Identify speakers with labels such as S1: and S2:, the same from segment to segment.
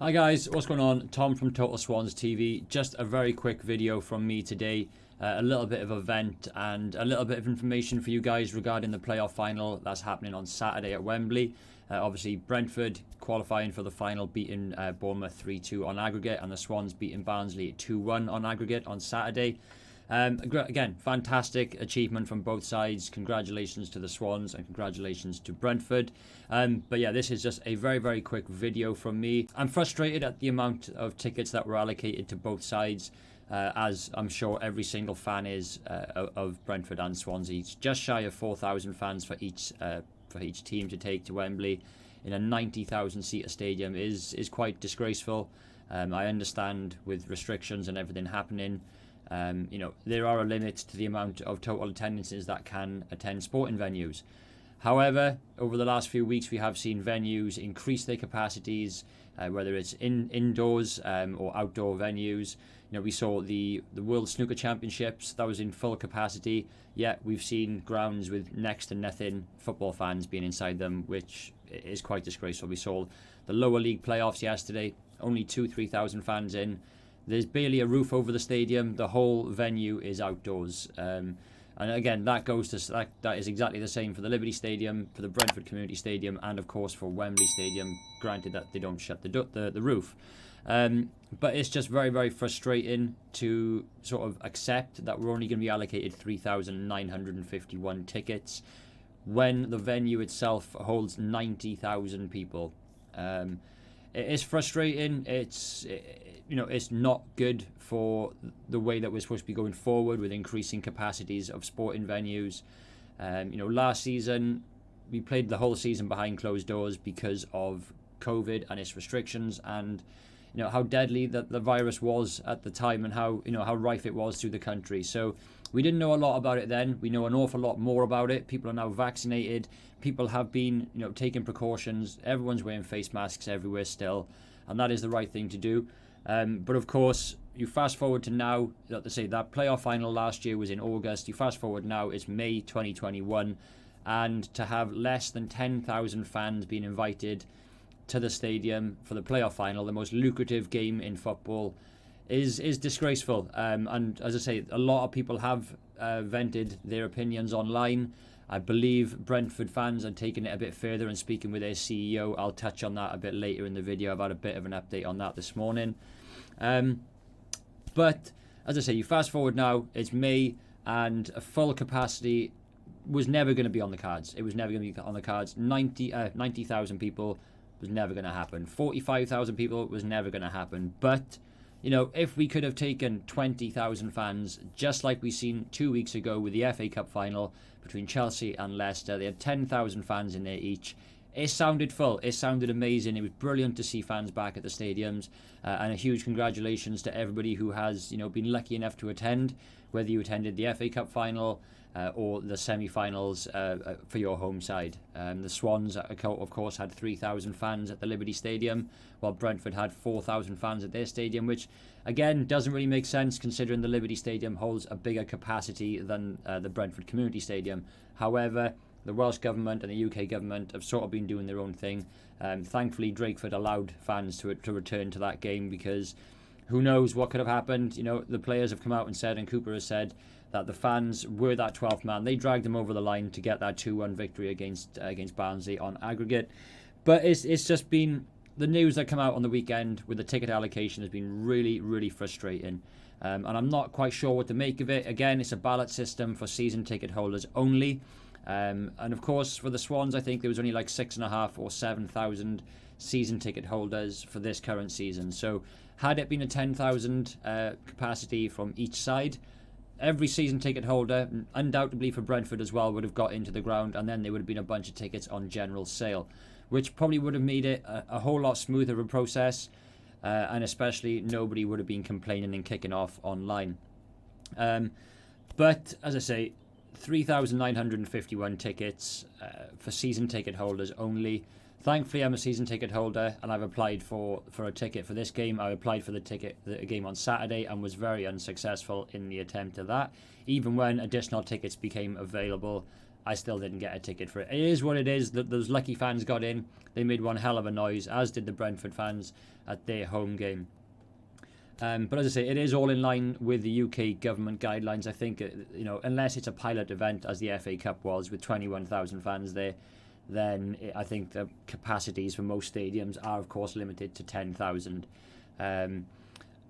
S1: Hi guys, what's going on? Tom from Total Swans TV. Just a very quick video from me today. A little bit of a vent and a little bit of information for you guys regarding the playoff final that's happening on Saturday at Wembley. Obviously, Brentford qualifying for the final, beating Bournemouth 3-2 on aggregate, and the Swans beating Barnsley 2-1 on aggregate on Saturday. Again, fantastic achievement from both sides. Congratulations to the Swans and congratulations to Brentford. But yeah, this is just a very, very quick video from me. I'm frustrated at the amount of tickets that were allocated to both sides, as I'm sure every single fan is of Brentford and Swansea. It's just shy of 4,000 fans for each team to take to Wembley in a 90,000 seater stadium is quite disgraceful. I understand with restrictions and everything happening. There are a limit to the amount of total attendances that can attend sporting venues. However, over the last few weeks, we have seen venues increase their capacities, whether it's indoors or outdoor venues. We saw the World Snooker Championships that was in full capacity. Yet we've seen grounds with next to nothing football fans being inside them, which is quite disgraceful. We saw the lower league playoffs yesterday, only 2,000-3,000 fans in. There's barely a roof over the stadium. The whole venue is outdoors. And again, that is exactly the same for the Liberty Stadium, for the Brentford Community Stadium, and of course for Wembley Stadium, granted that they don't shut the roof. But it's just very, very frustrating to sort of accept that we're only going to be allocated 3,951 tickets when the venue itself holds 90,000 people. It is frustrating. It's not good for the way that we're supposed to be going forward with increasing capacities of sporting venues. Last season we played the whole season behind closed doors because of COVID and its restrictions, and how deadly that the virus was at the time, and how rife it was through the country. So we didn't know a lot about it then. We know an awful lot more about it. People are now vaccinated. People have been taking precautions. Everyone's wearing face masks everywhere still, and that is the right thing to do. But of course, you fast forward to now, that playoff final last year was in August. You fast forward now, it's May 2021, and to have less than 10,000 fans being invited to the stadium for the playoff final, the most lucrative game in football, is disgraceful. And as I say, a lot of people have vented their opinions online. I believe Brentford fans are taking it a bit further and speaking with their CEO. I'll touch on that a bit later in the video. I've had a bit of an update on that this morning. But as I say, you fast forward now, it's May, and a full capacity was never going to be on the cards. It was never going to be on the cards. 90,000 people was never going to happen. 45,000 people was never going to happen. But if we could have taken 20,000 fans, just like we seen 2 weeks ago with the FA Cup final between Chelsea and Leicester, they had 10,000 fans in there each. It sounded full. It sounded amazing. It was brilliant to see fans back at the stadiums. And a huge congratulations to everybody who has, been lucky enough to attend, whether you attended the FA Cup final or the semi-finals for your home side. The Swans, of course, had 3,000 fans at the Liberty Stadium, while Brentford had 4,000 fans at their stadium, which, again, doesn't really make sense considering the Liberty Stadium holds a bigger capacity than the Brentford Community Stadium. However, the Welsh Government and the UK Government have sort of been doing their own thing. Thankfully, Drakeford allowed fans to return to that game, because who knows what could have happened. The players have come out and said, and Cooper has said, that the fans were that 12th man. They dragged them over the line to get that 2-1 victory against Barnsley on aggregate. But it's just been, the news that come out on the weekend with the ticket allocation has been really, really frustrating. And I'm not quite sure what to make of it. Again, it's a ballot system for season ticket holders only. And of course, for the Swans, I think there was only like 6,500 or 7,000 season ticket holders for this current season. So had it been a 10,000 capacity from each side, every season ticket holder, undoubtedly for Brentford as well, would have got into the ground, and then there would have been a bunch of tickets on general sale, which probably would have made it a whole lot smoother of a process, and especially nobody would have been complaining and kicking off online. But as I say, 3,951 tickets for season ticket holders only. Thankfully, I'm a season ticket holder, and I've applied for a ticket for this game. I applied for the game on Saturday and was very unsuccessful in the attempt at that. Even when additional tickets became available, I still didn't get a ticket for it. It is what it is. Those lucky fans got in. They made one hell of a noise, as did the Brentford fans at their home game. But as I say, it is all in line with the UK government guidelines. I think, unless it's a pilot event, as the FA Cup was, with 21,000 fans there, then I think the capacities for most stadiums are, of course, limited to 10,000.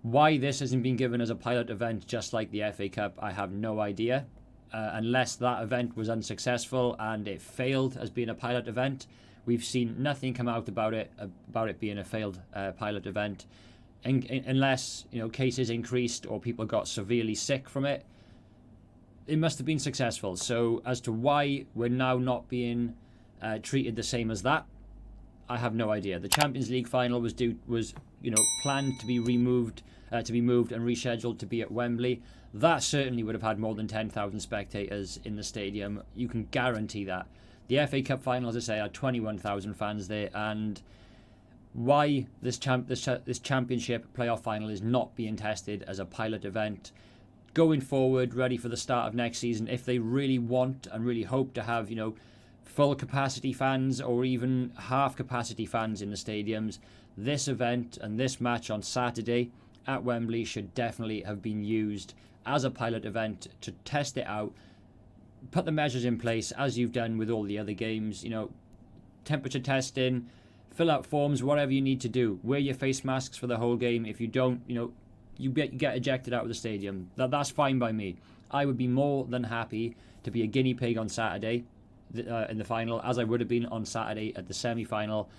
S1: Why this hasn't been given as a pilot event, just like the FA Cup, I have no idea. Unless that event was unsuccessful and it failed as being a pilot event, we've seen nothing come out about it being a failed pilot event. Unless cases increased or people got severely sick from it, it must have been successful. So as to why we're now not being treated the same as that, I have no idea. The Champions League final was planned to be moved and rescheduled to be at Wembley. That certainly would have had more than 10,000 spectators in the stadium. You can guarantee that. The FA Cup final, as I say, had 21,000 fans there, and why this championship playoff final is not being tested as a pilot event going forward, ready for the start of next season, if they really want and really hope to have full capacity fans or even half capacity fans in the stadiums, this event and this match on Saturday at Wembley should definitely have been used as a pilot event to test it out, put the measures in place as you've done with all the other games, temperature testing, fill out forms, whatever you need to do. Wear your face masks for the whole game. If you don't, you get ejected out of the stadium. That's fine by me. I would be more than happy to be a guinea pig on Saturday in the final, as I would have been on Saturday at the semi-final,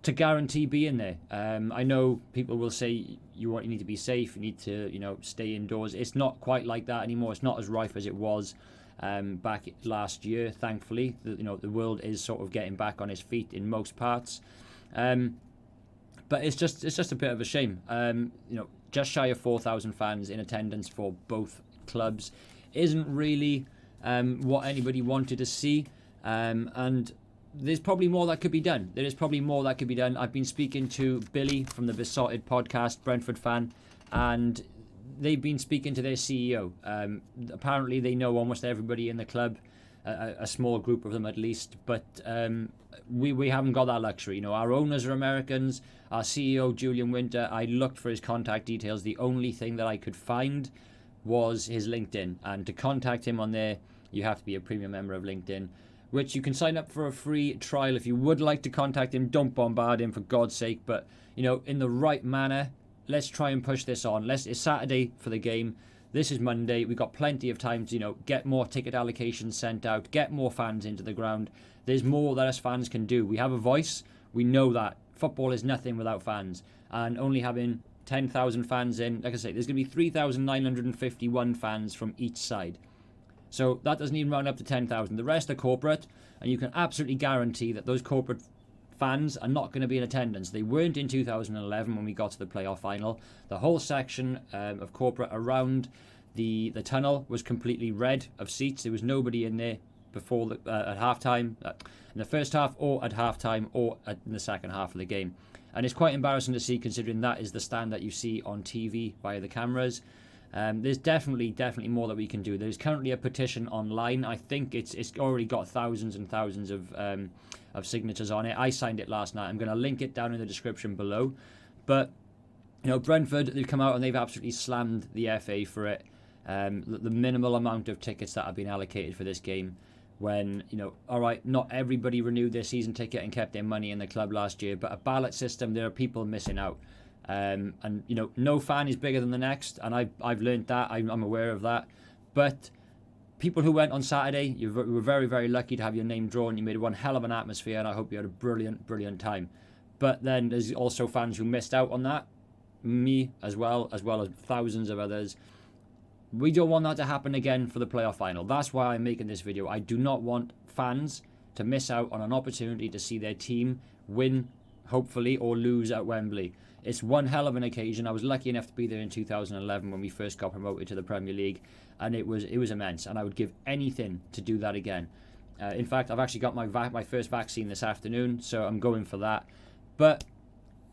S1: to guarantee being there. I know people will say you need to be safe, you need to stay indoors. It's not quite like that anymore. It's not as rife as it was back last year. Thankfully, the world is sort of getting back on its feet in most parts, but it's just a bit of a shame. Just shy of 4,000 fans in attendance for both clubs isn't really what anybody wanted to see, and there's probably more that could be done. I've been speaking to Billy from the Besotted podcast, Brentford fan, and they've been speaking to their CEO. Apparently they know almost everybody in the club, a small group of them at least, but we haven't got that luxury. Our owners are Americans. Our CEO, Julian Winter, I looked for his contact details. The only thing that I could find was his LinkedIn, and to contact him on there, you have to be a premium member of LinkedIn, which you can sign up for a free trial if you would like to contact him. Don't bombard him, for God's sake, but in the right manner. Let's try and push this on. It's Saturday for the game. This is Monday. We've got plenty of time to, get more ticket allocations sent out, get more fans into the ground. There's more that us fans can do. We have a voice. We know that. Football is nothing without fans. And only having 10,000 fans in, like I say, there's going to be 3,951 fans from each side. So that doesn't even round up to 10,000. The rest are corporate, and you can absolutely guarantee that those corporate fans are not going to be in attendance. They weren't in 2011 when we got to the playoff final. The whole section of corporate around the tunnel was completely red of seats. There was nobody in there before at halftime, in the first half, or at halftime, or in the second half of the game. And it's quite embarrassing to see, considering that is the stand that you see on TV via the cameras. There's definitely more that we can do. There's currently a petition online. I think it's already got thousands and thousands of signatures on it. I signed it last night. I'm going to link it down in the description below. But Brentford, they've come out and they've absolutely slammed the FA for it. The minimal amount of tickets that have been allocated for this game, when all right, not everybody renewed their season ticket and kept their money in the club last year, but a ballot system, there are people missing out. And no fan is bigger than the next, and I've learned that. I'm aware of that. But people who went on Saturday, you were very, very lucky to have your name drawn. You made one hell of an atmosphere, and I hope you had a brilliant time. But then there's also fans who missed out on that, me as well as thousands of others. We don't want that to happen again for the playoff final. That's why I'm making this video. I do not want fans to miss out on an opportunity to see their team win, hopefully, or lose at Wembley. It's one hell of an occasion. I was lucky enough to be there in 2011 when we first got promoted to the Premier League, and it was immense, and I would give anything to do that again. In fact, I've actually got my first vaccine this afternoon, so I'm going for that. But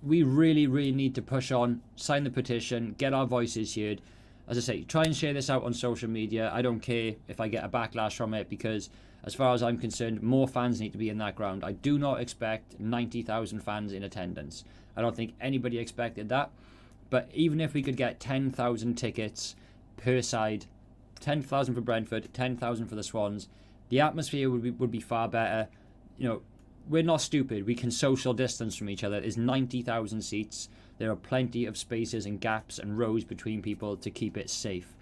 S1: we really need to push on, sign the petition, get our voices heard. As I say, try and share this out on social media. I don't care if I get a backlash from it, because as far as I'm concerned, more fans need to be in that ground. I do not expect 90,000 fans in attendance. I don't think anybody expected that. But even if we could get 10,000 tickets per side, 10,000 for Brentford, 10,000 for the Swans, the atmosphere would be far better. You know, we're not stupid. We can social distance from each other. There's 90,000 seats. There are plenty of spaces and gaps and rows between people to keep it safe.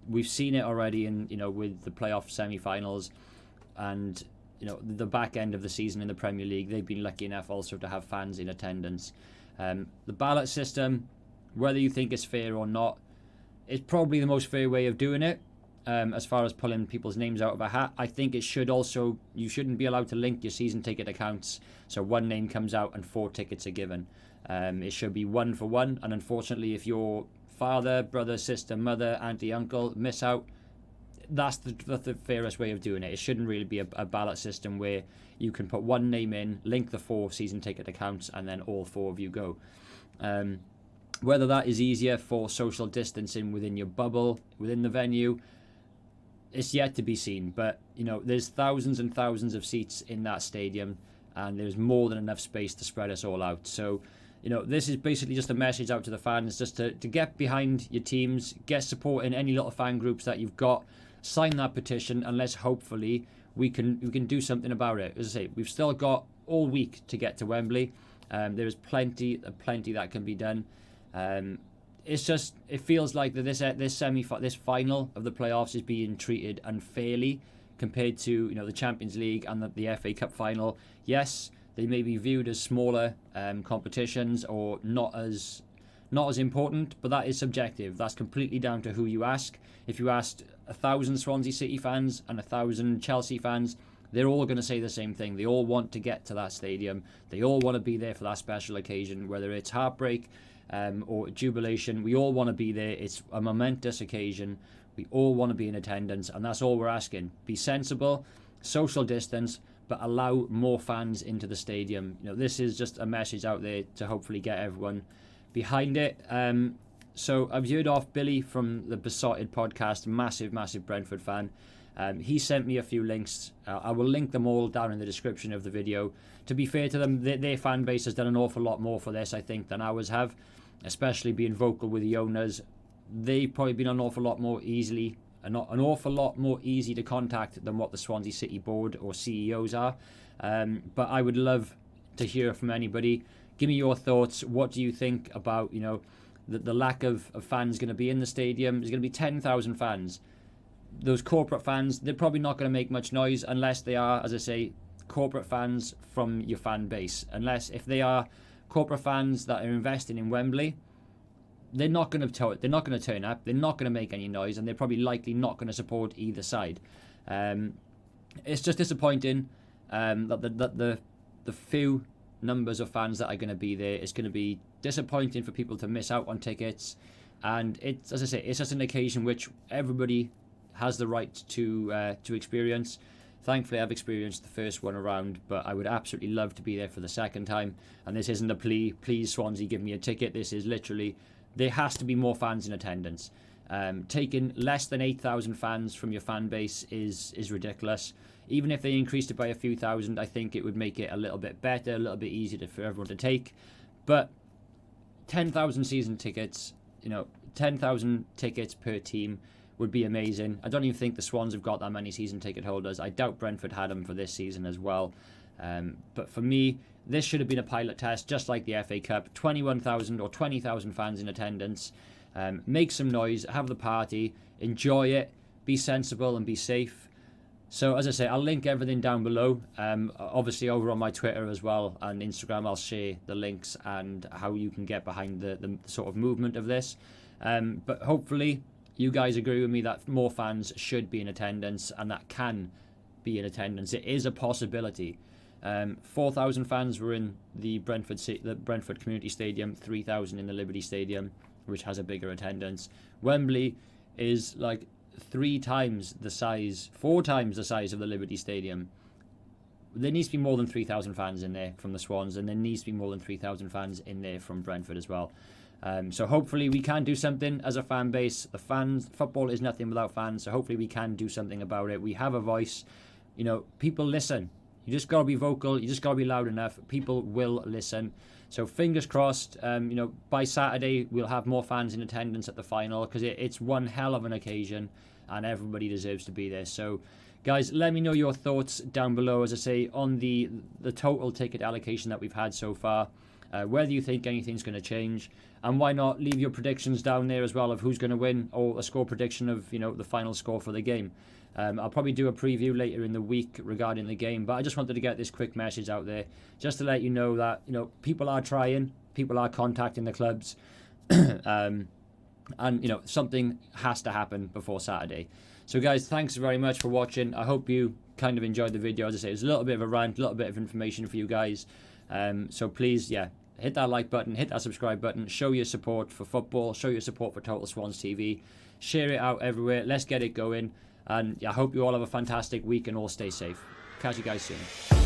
S1: We've seen it already with the playoff semi-finals and the back end of the season in the Premier League. They've been lucky enough also to have fans in attendance. The ballot system, whether you think it's fair or not, is probably the most fair way of doing it. As far as pulling people's names out of a hat, I think it should also, you shouldn't be allowed to link your season ticket accounts so one name comes out and 4 tickets are given. It should be 1 for 1, and unfortunately if your father, brother, sister, mother, auntie, uncle miss out, that's the fairest way of doing it. It shouldn't really be a ballot system where you can put one name in, link the 4 season ticket accounts, and then all 4 of you go. Whether that is easier for social distancing within your bubble, within the venue, it's yet to be seen. But there's thousands and thousands of seats in that stadium, and there's more than enough space to spread us all out. So this is basically just a message out to the fans, just to get behind your teams, get support in any little fan groups that you've got, sign that petition, and let's hopefully we can do something about it. As I say, we've still got all week to get to Wembley. There's plenty that can be done. It's just, it feels like that this final of the playoffs is being treated unfairly compared to the Champions League and the FA Cup final. Yes, they may be viewed as smaller competitions or not as important, but that is subjective. That's completely down to who you ask. If you asked 1,000 Swansea City fans and 1,000 Chelsea fans, they're all going to say the same thing. They all want to get to that stadium. They all want to be there for that special occasion, whether it's heartbreak or jubilation. We all want to be there. It's a momentous occasion. We all want to be in attendance, and that's all we're asking. Be sensible, social distance, but allow more fans into the stadium. This is just a message out there to hopefully get everyone behind it. So I've heard off Billy from the Besotted podcast, massive Brentford fan. He sent me a few links. I will link them all down in the description of the video. To be fair to them, their fan base has done an awful lot more for this, I think, than ours have, especially being vocal with the owners. They've probably been an awful lot more easy to contact than what the Swansea City board or CEOs are. But I would love to hear from anybody. Give me your thoughts. What do you think about the lack of fans going to be in the stadium? There's going to be 10,000 fans. Those corporate fans, they're probably not going to make much noise unless they are, as I say, corporate fans from your fan base. If they are corporate fans that are investing in Wembley, they're not going to turn up. They're not going to make any noise, and they're probably likely not going to support either side. It's just disappointing that the few numbers of fans that are going to be there, it's going to be disappointing for people to miss out on tickets. And it's, as I say, it's just an occasion which everybody has the right to experience. Thankfully, I've experienced the first one around, but I would absolutely love to be there for the second time. And this isn't a plea, please Swansea, give me a ticket. This is literally, there has to be more fans in attendance. Taking less than 8,000 fans from your fan base is ridiculous. Even if they increased it by a few thousand, I think it would make it a little bit better, a little bit easier for everyone to take. But 10,000 season tickets, 10,000 tickets per team would be amazing. I don't even think the Swans have got that many season ticket holders. I doubt Brentford had them for this season as well. But for me, this should have been a pilot test, just like the FA Cup. 21,000 or 20,000 fans in attendance. Make some noise, have the party, enjoy it, be sensible and be safe. So as I say, I'll link everything down below. Obviously over on my Twitter as well and Instagram, I'll share the links and how you can get behind the sort of movement of this. But hopefully you guys agree with me that more fans should be in attendance, and that can be in attendance. It is a possibility. 4,000 fans were in the Brentford Community Stadium, 3,000 in the Liberty Stadium, which has a bigger attendance. Wembley is like 4 times the size of the Liberty Stadium. There needs to be more than 3,000 fans in there from the Swans, and there needs to be more than 3,000 fans in there from Brentford as well. So hopefully we can do something as a fan base. Football is nothing without fans, so hopefully we can do something about it. We have a voice. you know, people listen. You just got to be vocal. You just got to be loud enough. People will listen. So fingers crossed, you know, by Saturday we'll have more fans in attendance at the final, because it's one hell of an occasion and everybody deserves to be there. So guys, let me know your thoughts down below, as I say, on the total ticket allocation that we've had so far. Whether you think anything's going to change, and why not leave your predictions down there as well of who's going to win, or a score prediction of, you know, the final score for the game. I'll probably do a preview later in the week regarding the game, but I just wanted to get this quick message out there just to let you know that, you know, people are trying, people are contacting the clubs, and, you know, something has to happen before Saturday. So guys, thanks very much for watching. I hope you kind of enjoyed the video. As I say, it was a little bit of a rant, a little bit of information for you guys. So please, yeah, hit that like button, hit that subscribe button, show your support for football, show your support for Total Swans TV, share it out everywhere. Let's get it going. And I hope you all have a fantastic week and all stay safe. Catch you guys soon.